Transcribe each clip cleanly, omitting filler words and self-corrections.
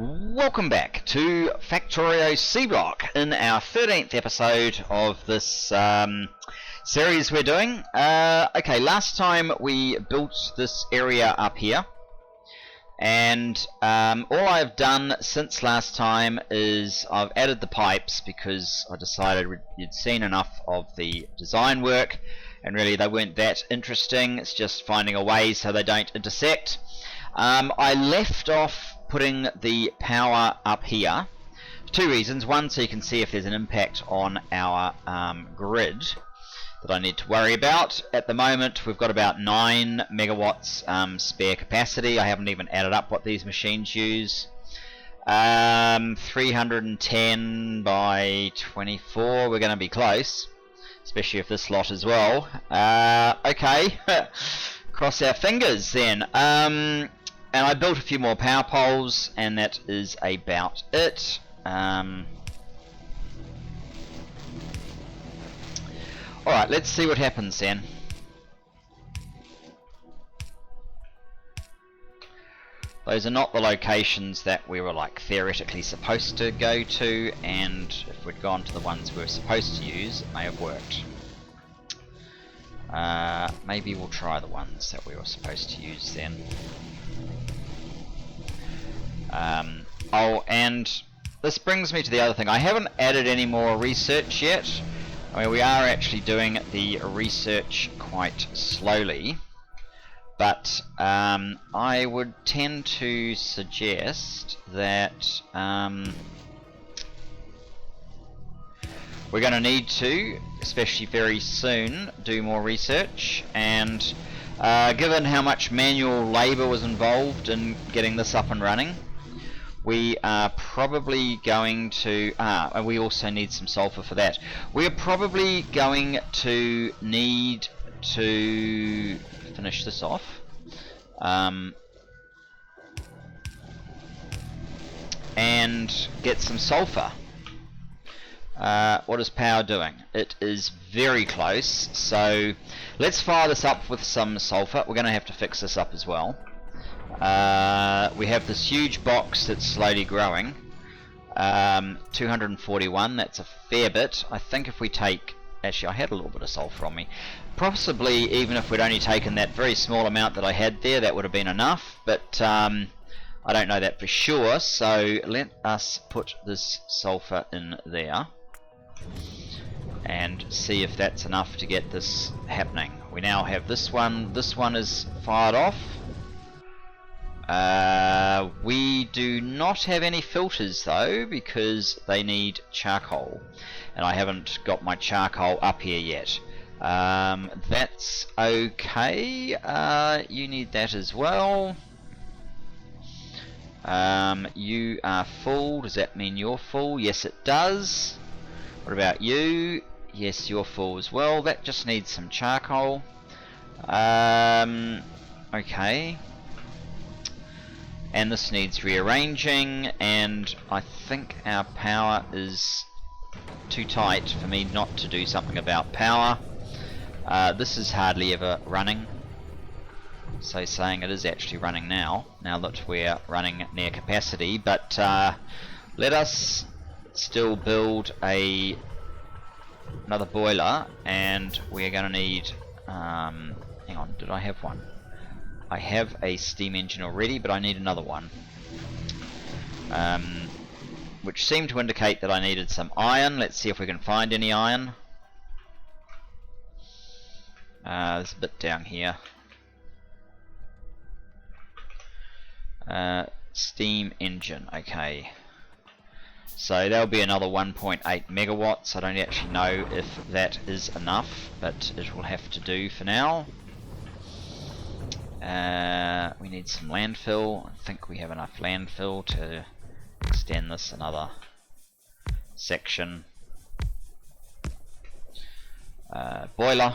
Welcome back to Factorio Seablock in our 13th episode of this series we're doing. Okay, last time we built this area up here, and all I've done since last time is I've added the pipes because I decided you'd seen enough of the design work and really they weren't that interesting. It's just finding a way so they don't intersect. I left off putting the power up here for two reasons. One, so you can see if there's an impact on our grid that I need to worry about. At the moment we've got about 9 megawatts spare capacity. I haven't even added up what these machines use. 310 by 24, we're going to be close, especially if this lot as well. Okay, cross our fingers then. And I built a few more power poles, and that is about it. Alright, let's see what happens then. Those are not the locations that we were like theoretically supposed to go to, and if we'd gone to the ones we were supposed to use, it may have worked. Maybe we'll try the ones that we were supposed to use then. Oh, and this brings me to the other thing. I haven't added any more research yet. I mean, we are actually doing the research quite slowly, but I would tend to suggest that we're going to need to, especially very soon, do more research. And given how much manual labour was involved in getting this up and running, we are probably going to, and we also need some sulfur for that. We are probably going to need to finish this off. And get some sulfur. What is power doing? It is very close, so let's fire this up with some sulfur. We're going to have to fix this up as well. We have this huge box that's slowly growing. 241, that's a fair bit. I think if we take, actually I had a little bit of sulfur on me. Possibly even if we'd only taken that very small amount that I had there, that would have been enough, but I don't know that for sure, so let us put this sulfur in there and see if that's enough to get this happening. We now have this one is fired off. We do not have any filters though, because they need charcoal, and I haven't got my charcoal up here yet. That's okay. You need that as well. You are full. Does that mean you're full? Yes, it does. What about you? Yes, you're full as well. That just needs some charcoal. Okay. And this needs rearranging, and I think our power is too tight for me not to do something about power. This is hardly ever running, so saying it is actually running now that we're running near capacity, but let us still build another boiler, and we're going to need, hang on, did I have one? I have a steam engine already, but I need another one, which seemed to indicate that I needed some iron. Let's see if we can find any iron. There's a bit down here. Steam engine, okay. So that'll be another 1.8 megawatts. I don't actually know if that is enough, but it will have to do for now. We need some landfill. I think we have enough landfill to extend this another section. Boiler.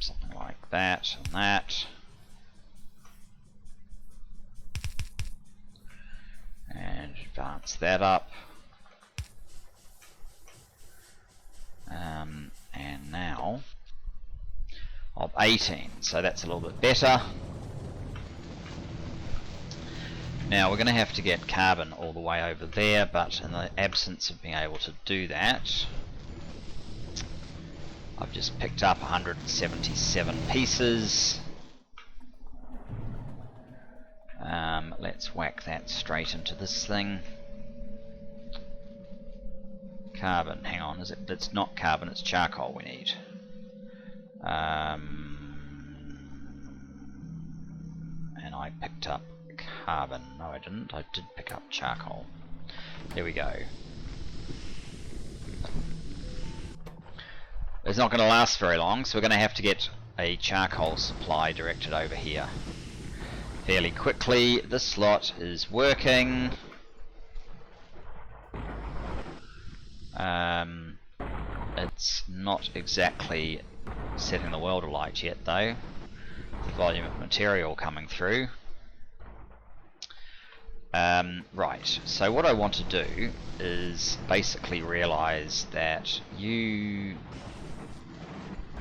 Something like that and that. And advance that up. 18, so that's a little bit better. Now we're going to have to get carbon all the way over there, but in the absence of being able to do that, I've just picked up 177 pieces. Let's whack that straight into this thing. Carbon, hang on, is it? It's not carbon, it's charcoal we need. And I picked up carbon. No, I didn't. I did pick up charcoal. There we go. It's not going to last very long, so we're going to have to get a charcoal supply directed over here fairly quickly. This slot is working. It's not exactly setting the world alight yet though. The volume of material coming through. Right, so what I want to do is basically realize that you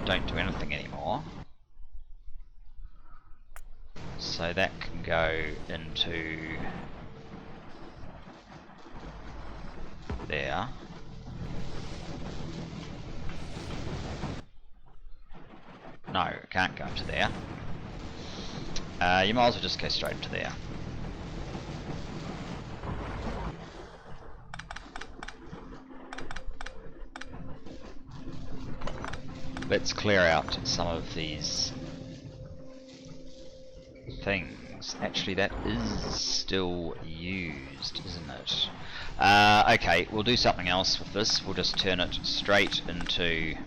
don't do anything anymore. So that can go into there. No, it can't go into there. You might as well just go straight into there. Let's clear out some of these things. Actually, that is still used, isn't it? Okay, we'll do something else with this. We'll just turn it straight into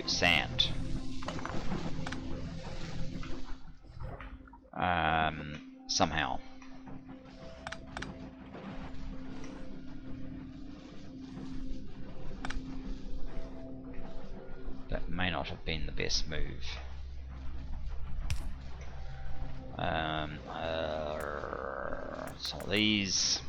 sand. Somehow. That may not have been the best move. Some of these.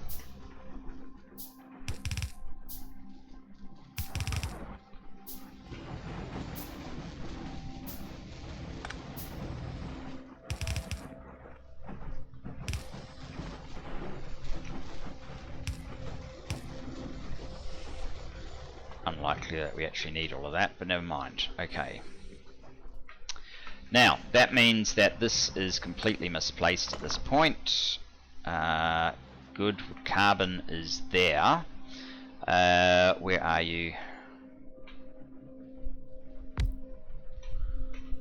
Unlikely that we actually need all of that, but never mind. Okay. Now, that means that this is completely misplaced at this point. Good, carbon is there. Where are you?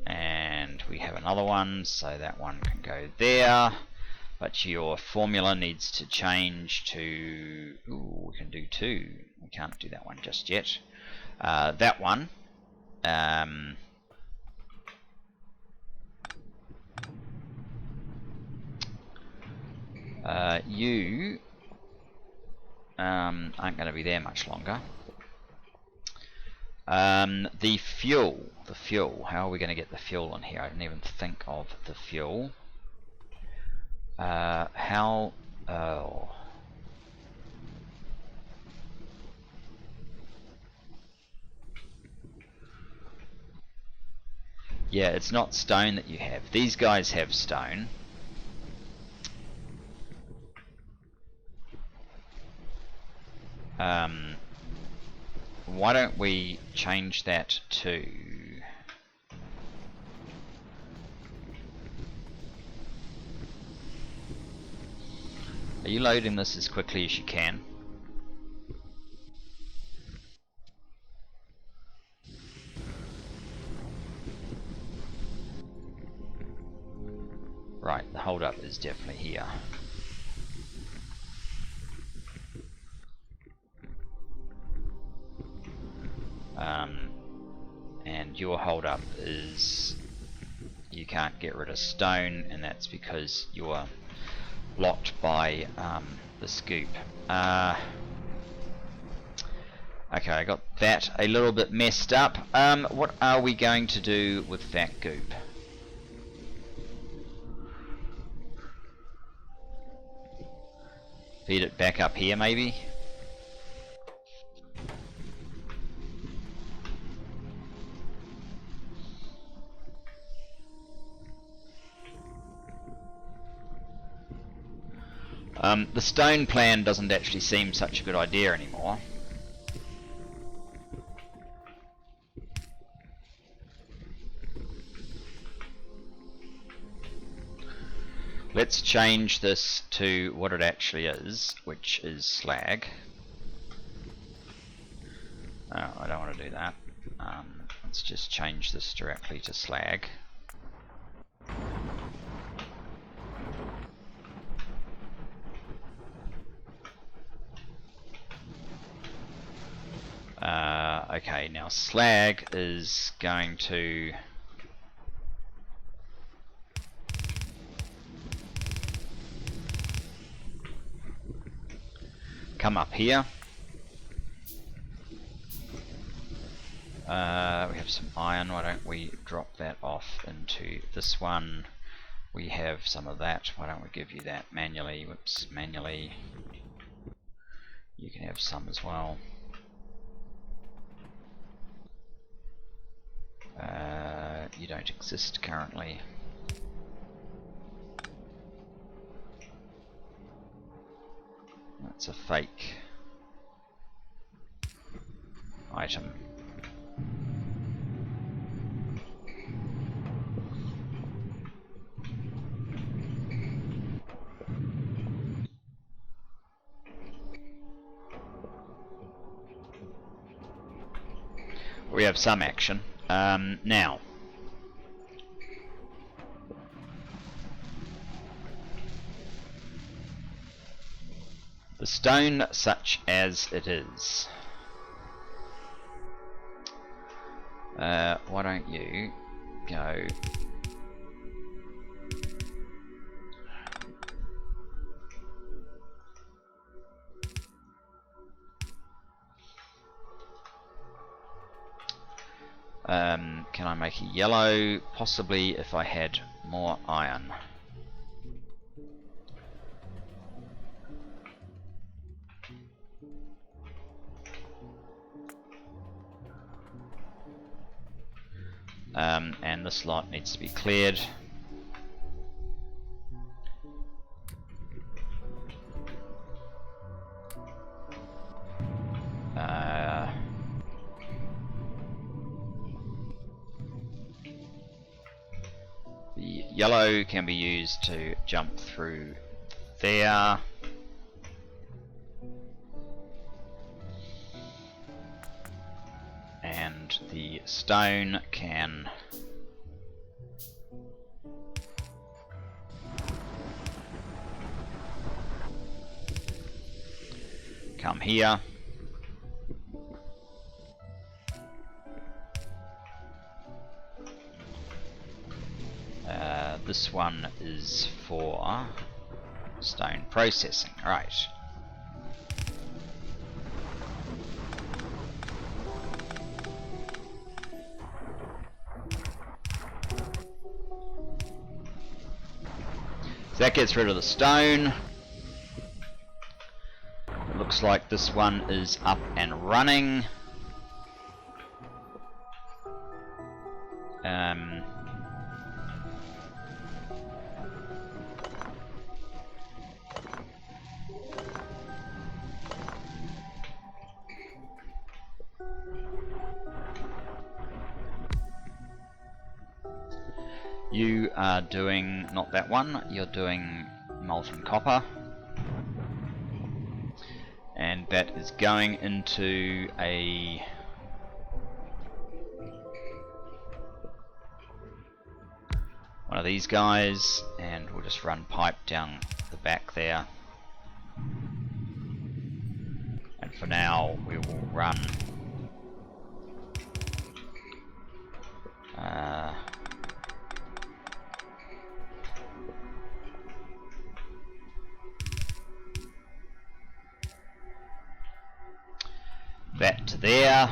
And we have another one, so that one can go there. But your formula needs to change to... Ooh, we can do two. We can't do that one just yet. That one. You aren't going to be there much longer. The fuel. How are we going to get the fuel in here? I didn't even think of the fuel. How? Oh. Yeah, it's not stone that you have. These guys have stone. Why don't we change that to... Are you loading this as quickly as you can? Right, the hold up is definitely here. And your hold up is you can't get rid of stone, and that's because you're blocked by the scoop. Okay, I got that a little bit messed up. What are we going to do with that goop? Feed it back up here, maybe? The stone plan doesn't actually seem such a good idea anymore. Let's change this to what it actually is, which is slag. Oh, I don't want to do that. Let's just change this directly to slag. Okay, now slag is going to come up here. We have some iron, why don't we drop that off into this one? We have some of that, why don't we give you that manually? Whoops, manually. You can have some as well. You don't exist currently. That's a fake item. We have some action. Now, the stone such as it is. Why don't you go can I make a yellow? Possibly if I had more iron. And this lot needs to be cleared. The yellow can be used to jump through there. And the stone can come here. This one is for stone processing, right. So that gets rid of the stone. It looks like this one is up and running. You are doing, not that one, you're doing molten copper. And that is going into a one of these guys, and we'll just run pipe down the back there. And for now we will run that to there.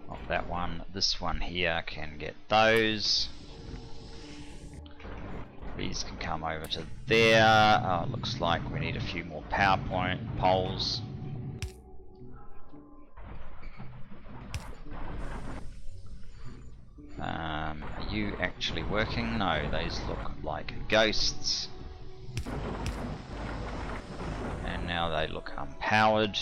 Of that one, this one here can get those. These can come over to there. Oh, it looks like we need a few more PowerPoint poles. you actually working? No, those look like ghosts. And now they look unpowered.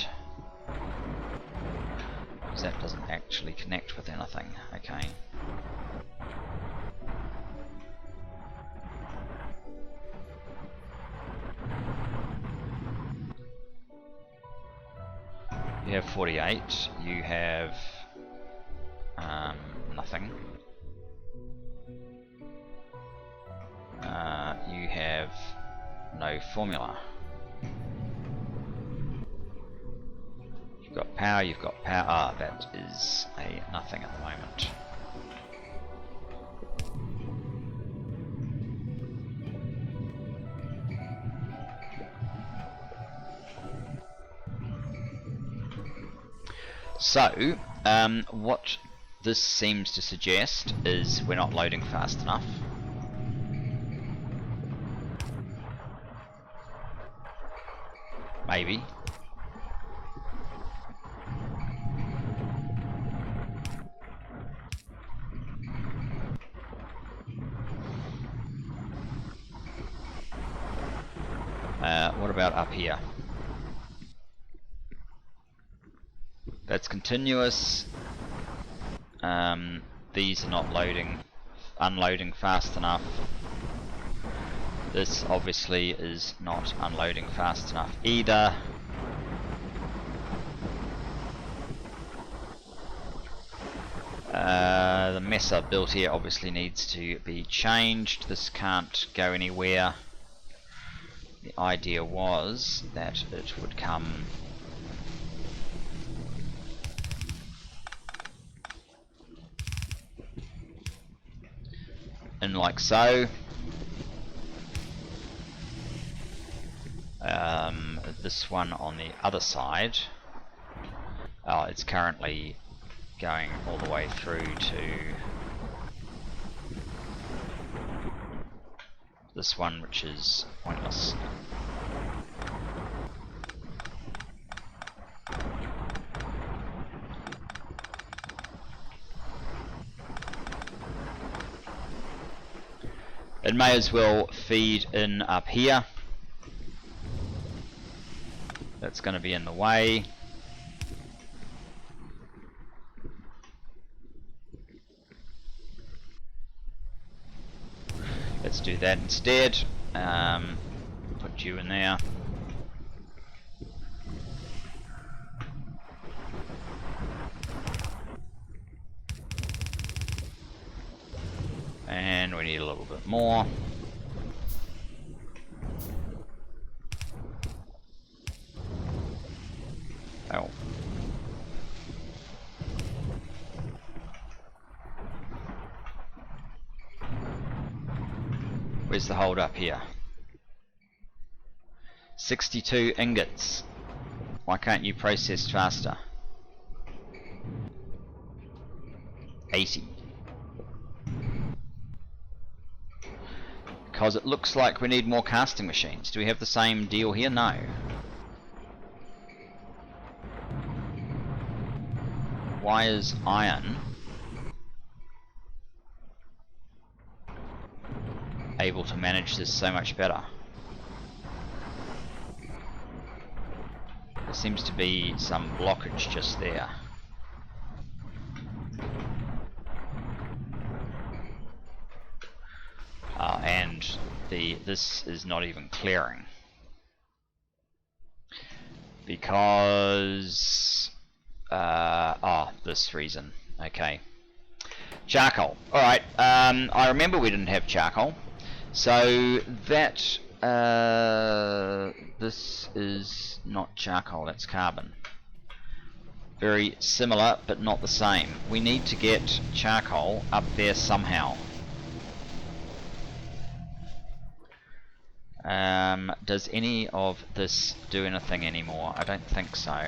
Because that doesn't actually connect with anything. Okay. You have 48, you have nothing. You have no formula. You've got power, you've got power. Ah, that is a nothing at the moment. So, what this seems to suggest is we're not loading fast enough. Maybe. What about up here? That's continuous. These are not unloading fast enough. This obviously is not unloading fast enough either. The mess I've built here obviously needs to be changed. This can't go anywhere. The idea was that it would come in like so. This one on the other side, it's currently going all the way through to this one, which is pointless. It may as well feed in up here. That's going to be in the way. Let's do that instead. Put you in there. And we need a little bit more. Oh. Where's the hold up here? 62 ingots. Why can't you process faster? 80. Because it looks like we need more casting machines. Do we have the same deal here? No. Why is iron able to manage this so much better? There seems to be some blockage just there. And this is not even clearing. Because this reason. Okay. Charcoal. Alright, I remember we didn't have charcoal. So that this is not charcoal, that's carbon. Very similar, but not the same. We need to get charcoal up there somehow. Does any of this do anything anymore? I don't think so.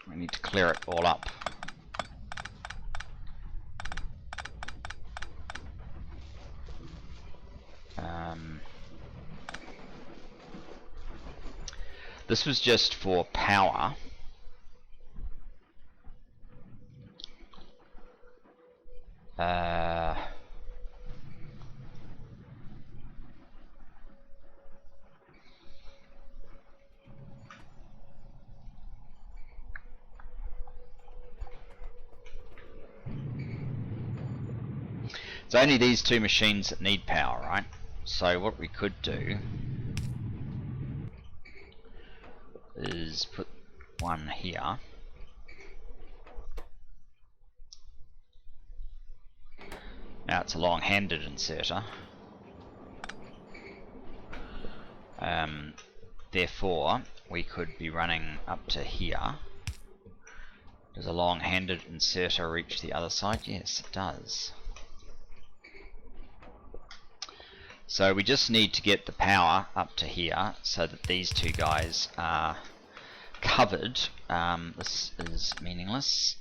We need to clear it all up. This was just for power. It's only these two machines that need power, right? So what we could do is put one here. Now it's a long-handed inserter. Therefore, we could be running up to here. Does a long-handed inserter reach the other side? Yes, it does. So we just need to get the power up to here so that these two guys are covered. This is meaningless.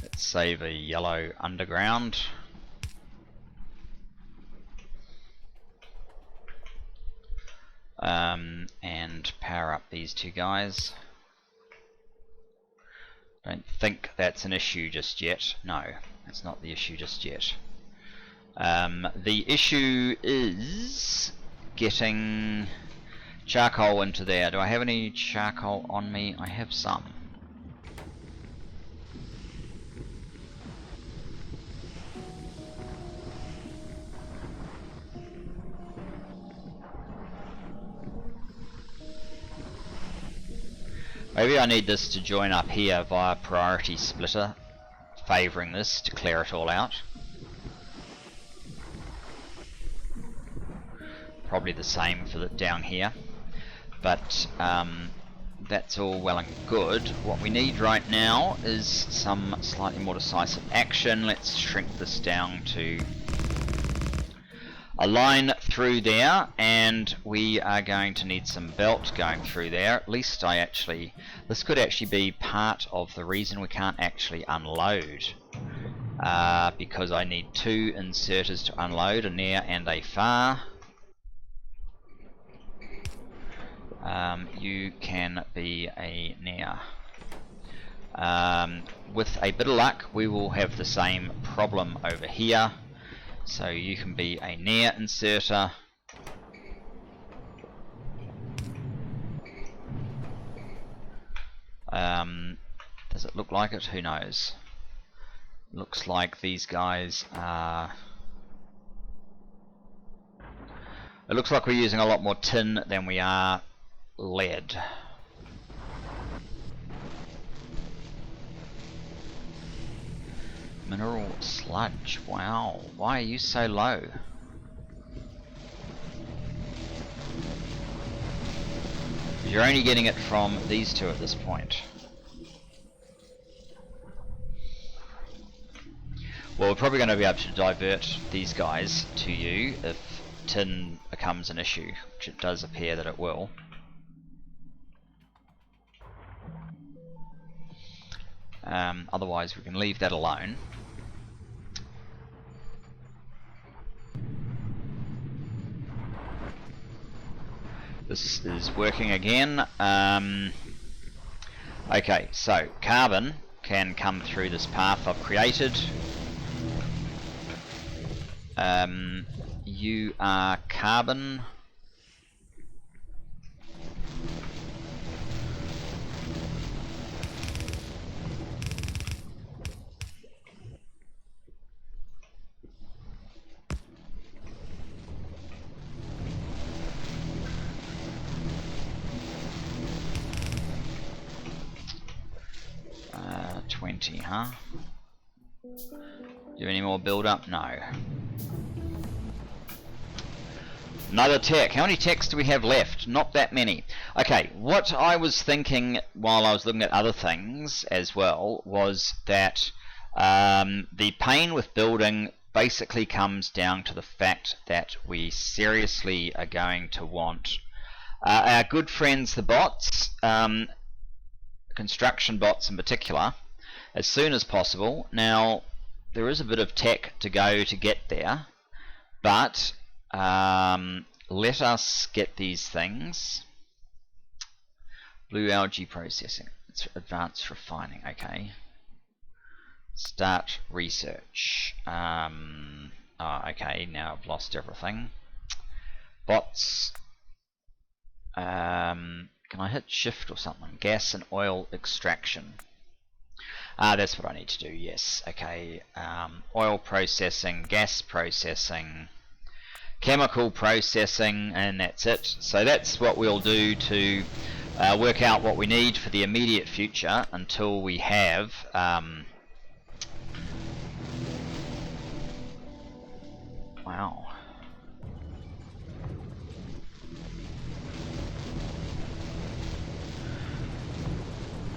Let's save a yellow underground. And power up these two guys. Don't think that's an issue just yet. No, that's not the issue just yet. The issue is getting charcoal into there. Do I have any charcoal on me? I have some. Maybe I need this to join up here via priority splitter, favouring this to clear it all out. Probably the same for the down here, but that's all well and good. What we need right now is some slightly more decisive action. Let's shrink this down to a line through there, and we are going to need some belt going through there. At least this could actually be part of the reason we can't actually unload, because I need two inserters to unload, a near and a far. You can be a near. With a bit of luck, we will have the same problem over here. So you can be a near inserter. Does it look like it? Who knows? Looks like these guys are... It looks like we're using a lot more tin than we are lead. Mineral sludge. Wow. Why are you so low? You're only getting it from these two at this point. Well, we're probably going to be able to divert these guys to you if tin becomes an issue, which it does appear that it will. Otherwise we can leave that alone. This is working again. Okay, so carbon can come through this path I've created. You are carbon. Huh? Do you have any more build up? No. Another tech. How many techs do we have left? Not that many. Okay, what I was thinking while I was looking at other things as well was that the pain with building basically comes down to the fact that we seriously are going to want our good friends the bots, construction bots in particular, as soon as possible. Now there is a bit of tech to go to get there, but let us get these things. Blue algae processing, it's advanced refining. Okay, start research. Okay, now I've lost everything. Bots. Can I hit shift or something? Gas and oil extraction. That's what I need to do. Yes. Okay. Oil processing, gas processing, chemical processing, and that's it. So that's what we'll do to work out what we need for the immediate future until we have wow.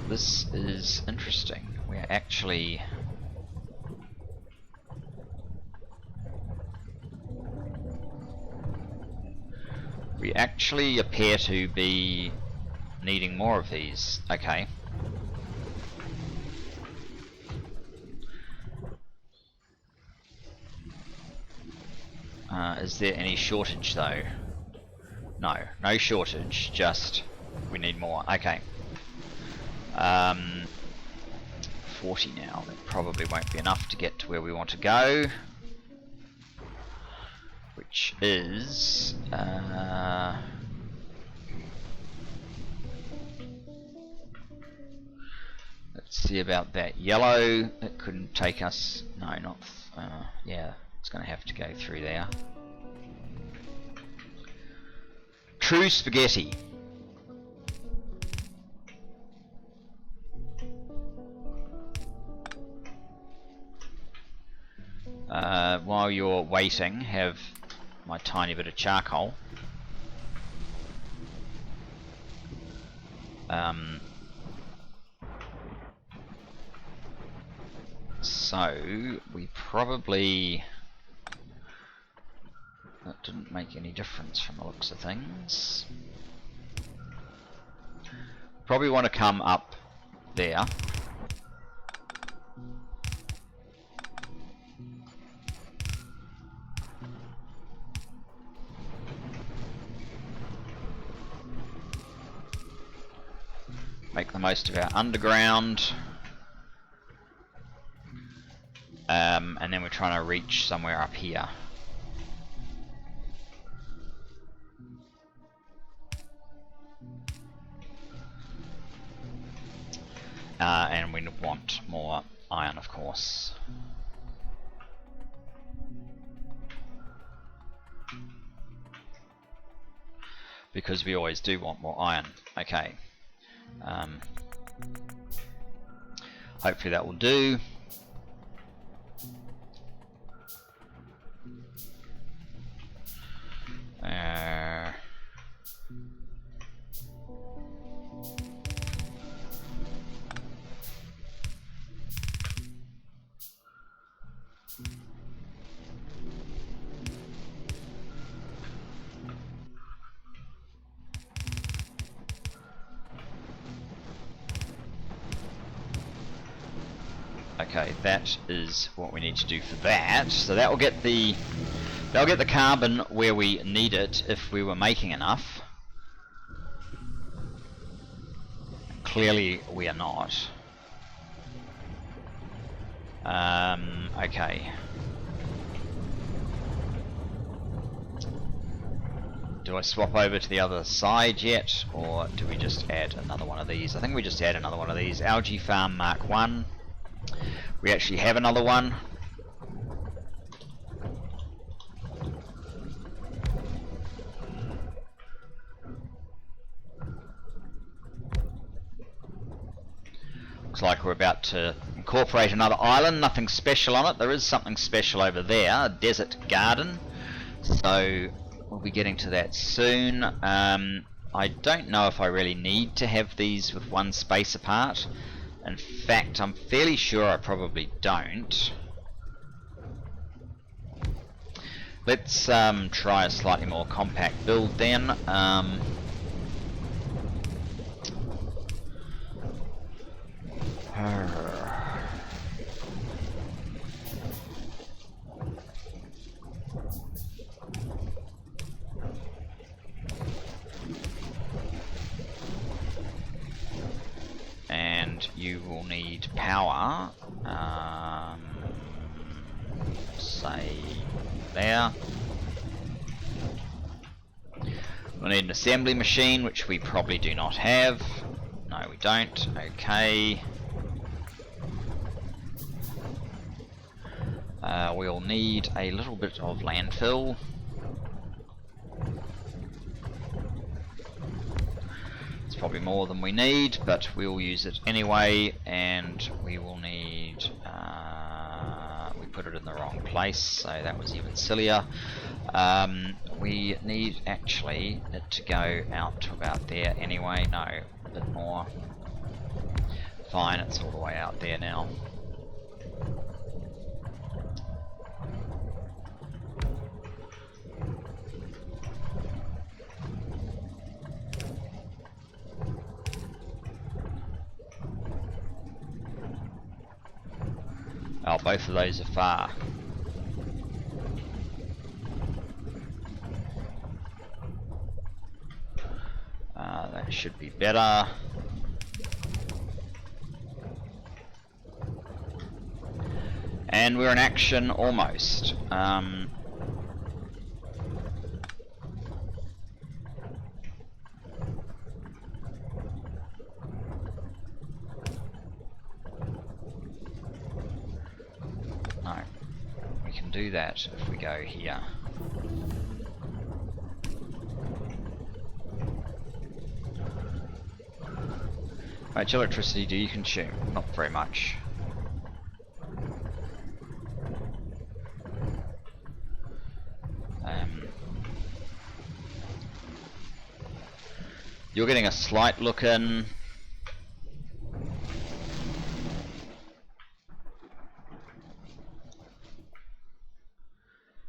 This is interesting. We're actually appear to be needing more of these. Okay. Is there any shortage though? No, no shortage, just we need more. Okay. 40 now. That probably won't be enough to get to where we want to go, which is let's see about that yellow. It couldn't take us. No, not. Yeah, it's going to have to go through there. True spaghetti. While you're waiting, have my tiny bit of charcoal. So we probably, that didn't make any difference from the looks of things. Probably want to come up there. Make the most of our underground, and then we're trying to reach somewhere up here. And we want more iron, of course. Because we always do want more iron. Okay. Hopefully that will do. Okay, that is what we need to do for that. So that will get the carbon where we need it if we were making enough. Clearly we are not. Okay. Do I swap over to the other side yet, or do we just add another one of these? I think we just add another one of these. Algae Farm Mark 1. We actually have another one. Looks like we're about to incorporate another island. Nothing special on it. There is something special over there, a desert garden. So we'll be getting to that soon. I don't know if I really need to have these with one space apart. In fact, I'm fairly sure I probably don't. Let's try a slightly more compact build then. And you will need power, say there. We'll need an assembly machine, which we probably do not have. No, we don't. Okay. We'll need a little bit of landfill. It's probably more than we need, but we'll use it anyway. And we will need... we put it in the wrong place, so that was even sillier. We need actually it to go out to about there anyway. No, a bit more. Fine, it's all the way out there now. Oh, both of those are far. That should be better. And we're in action almost. No, we can do that if we go here. How much electricity do you consume? Not very much. You're getting a slight look in.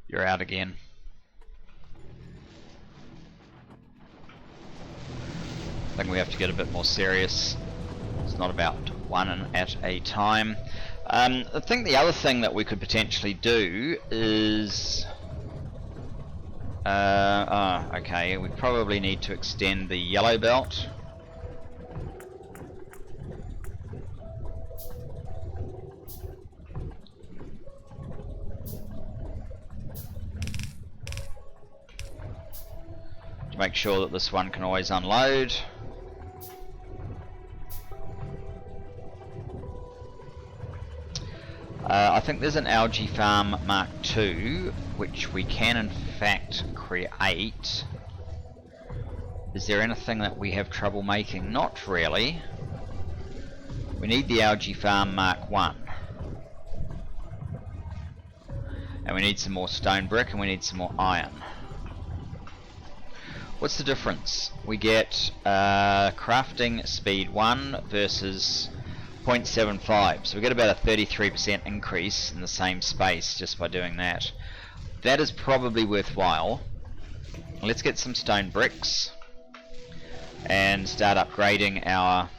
You're out again. I think we have to get a bit more serious. It's not about one at a time. I think the other thing that we could potentially do is... okay, we probably need to extend the yellow belt. To make sure that this one can always unload. I think there's an algae farm Mark II, which we can in fact create. Is there anything that we have trouble making? Not really. We need the algae farm Mark I. And we need some more stone brick and we need some more iron. What's the difference? We get crafting speed 1 versus 0.75, so we get about a 33% increase in the same space just by doing that. That is probably worthwhile. Let's get some stone bricks and start upgrading our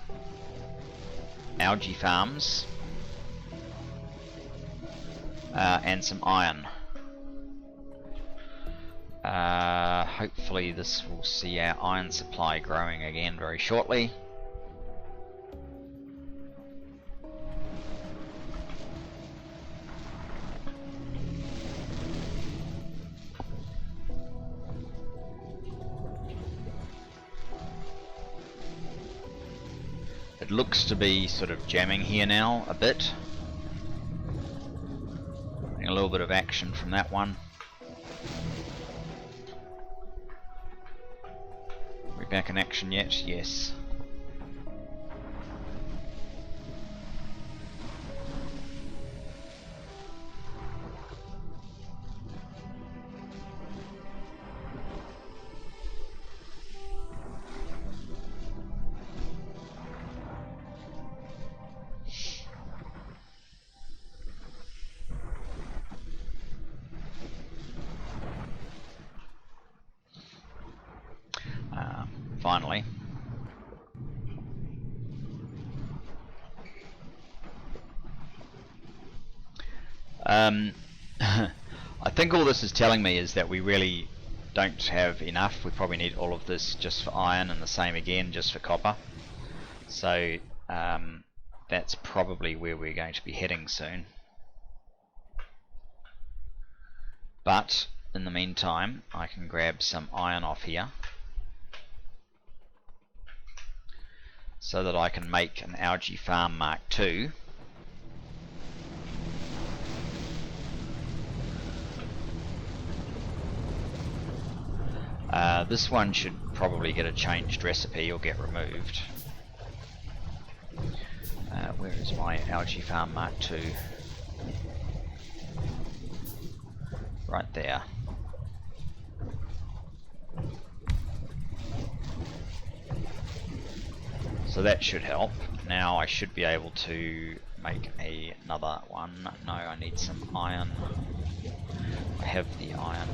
algae farms and some iron. Hopefully this will see our iron supply growing again very shortly. It looks to be sort of jamming here now a bit. Getting a little bit of action from that one. Are we back in action yet? Yes. finally. I think all this is telling me is that we really don't have enough. We probably need all of this just for iron, and the same again just for copper. So that's probably where we're going to be heading soon. But in the meantime, I can grab some iron off here so that I can make an algae farm Mark II. This one should probably get a changed recipe or get removed. Where is my algae farm Mark II? Right there. So that should help. Now I should be able to make another one. No, I need some iron. I have the iron.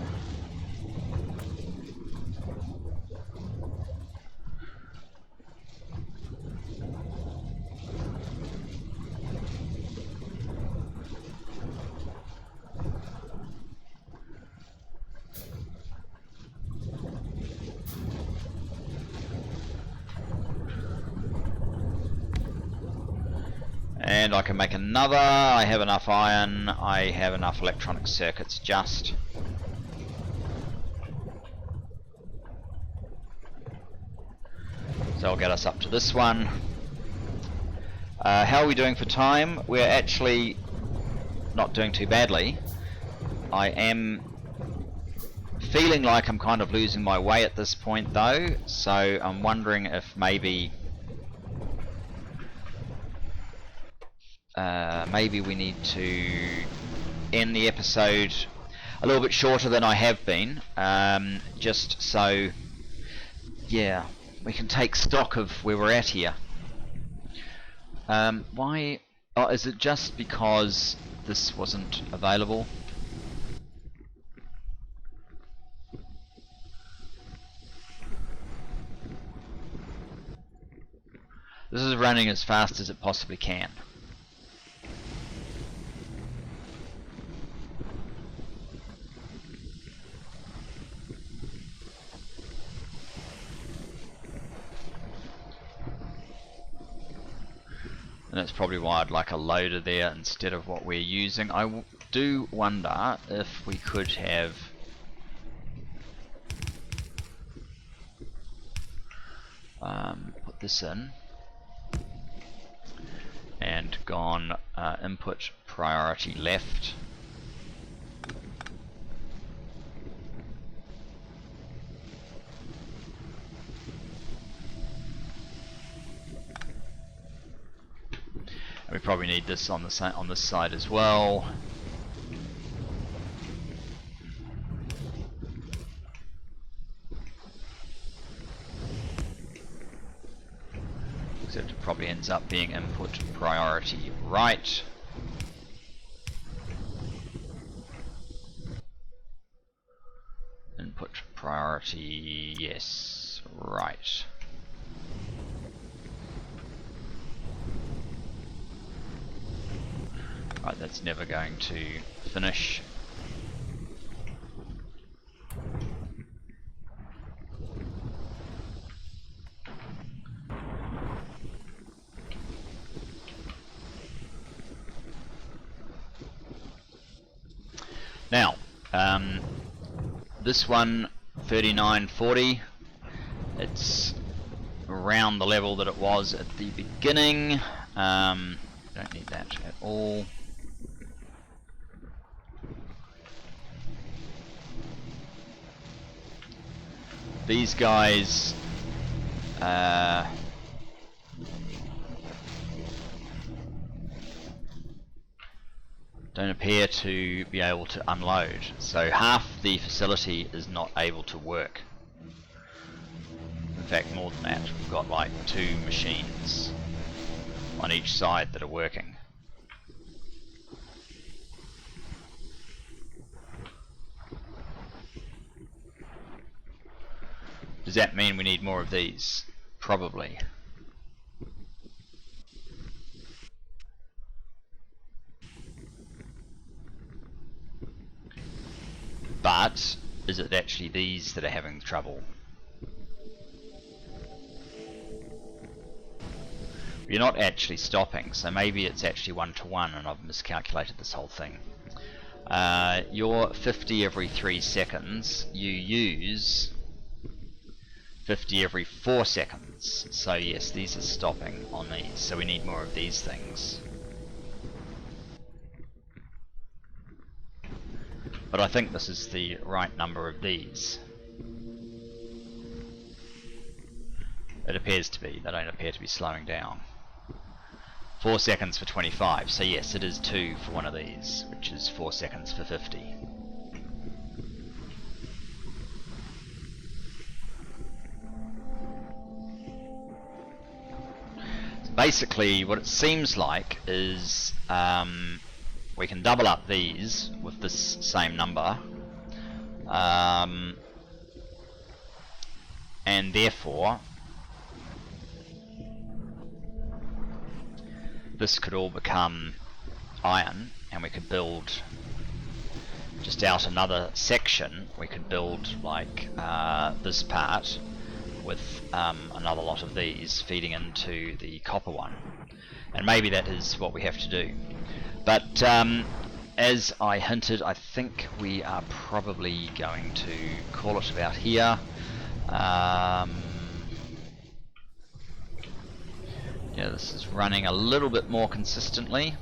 And I can make another. I have enough iron. I have enough electronic circuits just. So I'll get us up to this one. How are we doing for time? We're actually not doing too badly. I am feeling like I'm kind of losing my way at this point though, so I'm wondering if maybe we need to end the episode a little bit shorter than I have been, just so, yeah, we can take stock of where we're at here. Why? Oh, is it just because this wasn't available? This is running as fast as it possibly can. And that's probably why I'd like a loader there instead of what we're using. I do wonder if we could have put this in and gone input priority left. And we probably need this on the on this side as well. Except it probably ends up being input priority right. Input priority, yes, right. Right, that's never going to finish. Now, this one, 3940, it's around the level that it was at the beginning. Don't need that at all. These guys don't appear to be able to unload, so half the facility is not able to work. In fact, more than that, we've got like 2 machines on each side that are working. Does that mean we need more of these? Probably. But is it actually these that are having trouble? You're not actually stopping, so maybe it's actually 1-to-1 and I've miscalculated this whole thing. You're 50 every 3 seconds, you use 50 every 4 seconds. So yes, these are stopping on these, so we need more of these things. But I think this is the right number of these. It appears to be. They don't appear to be slowing down. 4 seconds for 25, so yes, it is 2 for one of these, which is 4 seconds for 50. So basically, what it seems like is we can double up these with this same number, and therefore this could all become iron, and we could build just out another section. We could build like this part with another lot of these feeding into the copper one, and maybe that is what we have to do. But as I hinted, I think we are probably going to call it about here. Yeah, this is running a little bit more consistently.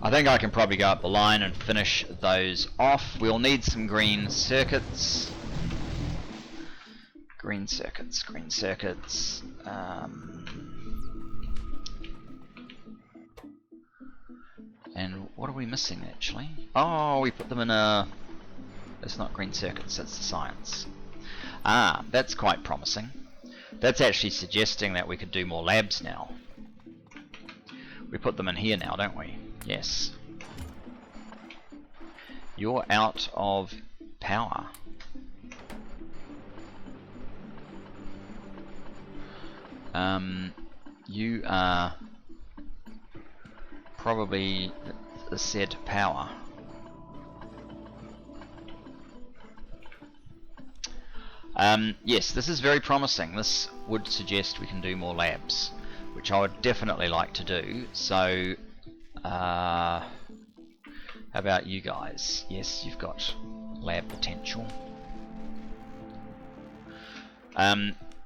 I think I can probably go up the line and finish those off. We'll need some green circuits. Green circuits, green circuits. And what are we missing actually? Oh, we put them in a... That's not green circuits, that's the science. Ah, that's quite promising. That's actually suggesting that we could do more labs now. We put them in here now, don't we? Yes. You're out of power. You are probably the said power. Yes, this is very promising. This would suggest we can do more labs, which I would definitely like to do. So, how about you guys? Yes, you've got lab potential.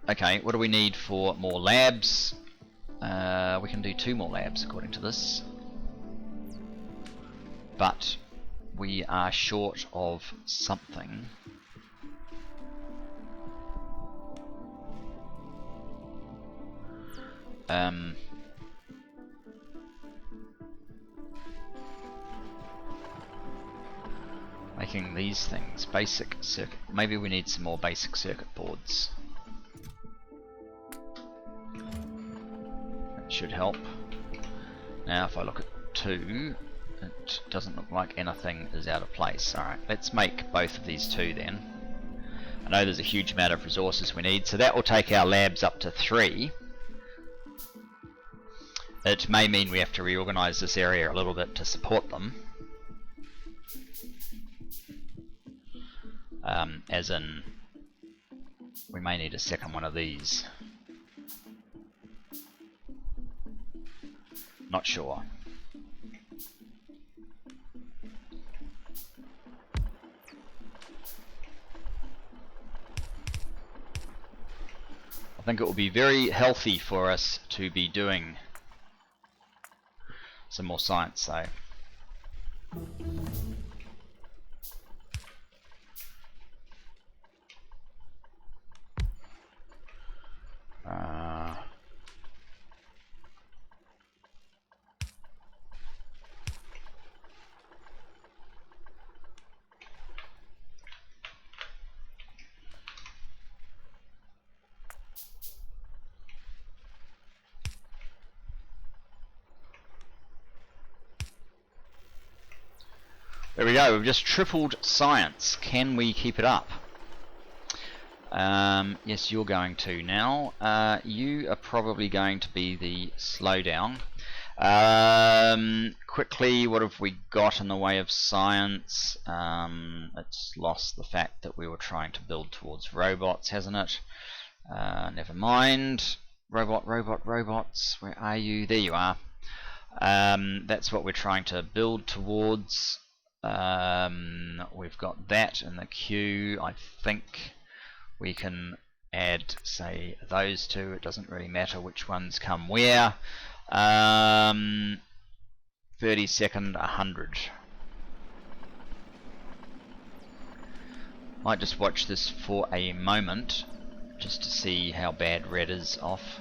Okay, what do we need for more labs? We can do 2 more labs according to this. But we are short of something. Making these things, basic circuit, maybe we need some more basic circuit boards. That should help. Now if I look at 2, it doesn't look like anything is out of place. Alright, let's make both of these 2 then. I know there's a huge amount of resources we need, so that will take our labs up to 3. It may mean we have to reorganize this area a little bit to support them. As in, we may need a second one of these. Not sure. I think it will be very healthy for us to be doing some more science though. There we go, we've just tripled science. Can we keep it up? Yes, you're going to now. You are probably going to be the slowdown. Quickly, what have we got in the way of science? It's lost the fact that we were trying to build towards robots, hasn't it? Never mind. Robots, where are you? There you are. That's what we're trying to build towards. We've got that in the queue. I think we can add, say, those two. It doesn't really matter which ones come where. 32nd, 100. Might just watch this for a moment, just to see how bad red is off.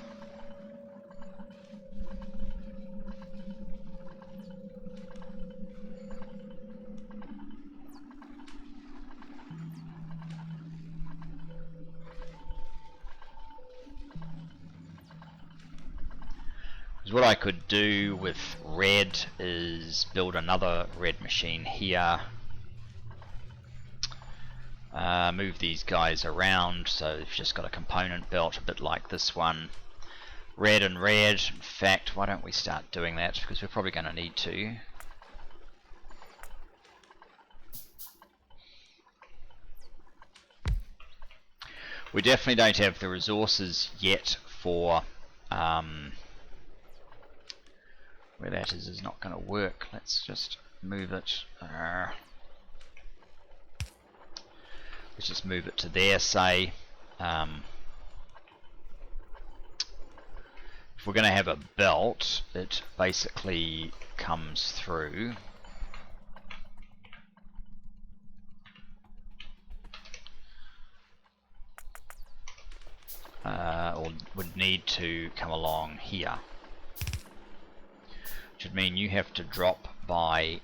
What I could do with red is build another red machine here, move these guys around so you've just got a component belt a bit like this one. Red and red. In fact, why don't we start doing that, because we're probably going to need to. We definitely don't have the resources yet for where that is not going to work. Let's just move it. Let's just move it to there, say. If we're going to have a belt, it basically comes through. Or would need to come along here. Which would mean you have to drop by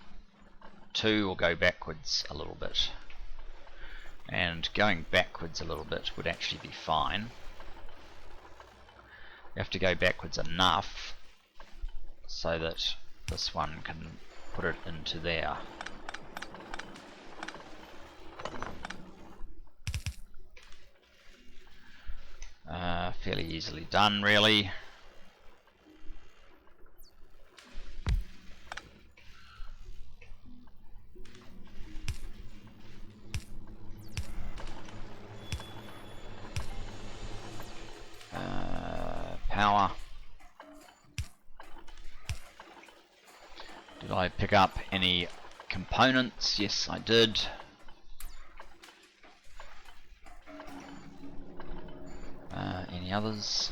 2 or go backwards a little bit. And going backwards a little bit would actually be fine. You have to go backwards enough so that this one can put it into there. Fairly easily done, really. Power. Did I pick up any components? Yes, I did. Any others?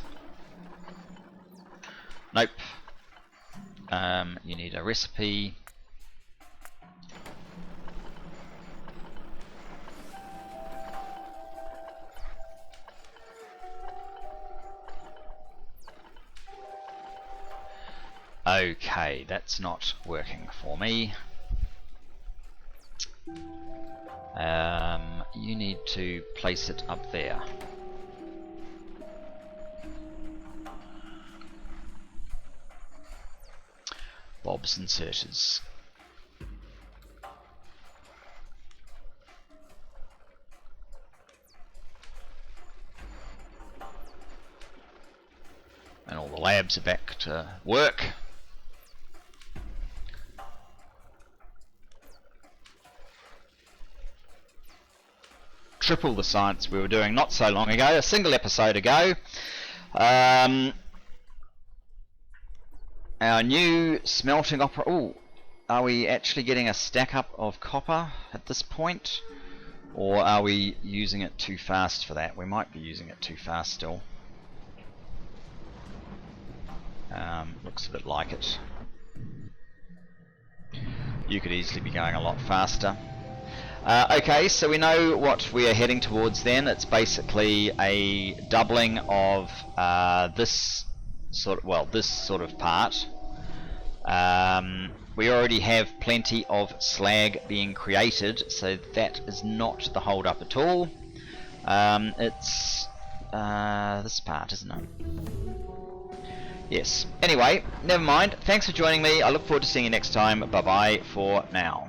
Nope. You need a recipe. Okay, that's not working for me. You need to place it up there. Bob's inserters. And all the labs are back to work. Triple the science we were doing not so long ago, a single episode ago. Our new smelting opera. Ooh, are we actually getting a stack up of copper at this point? Or are we using it too fast for that? We might be using it too fast still. Looks a bit like it. You could easily be going a lot faster. Okay, so we know what we are heading towards then. It's basically a doubling of this sort of part. We already have plenty of slag being created, so that is not the hold up at all. It's this part, isn't it? Yes. Anyway, never mind. Thanks for joining me. I look forward to seeing you next time. Bye bye for now.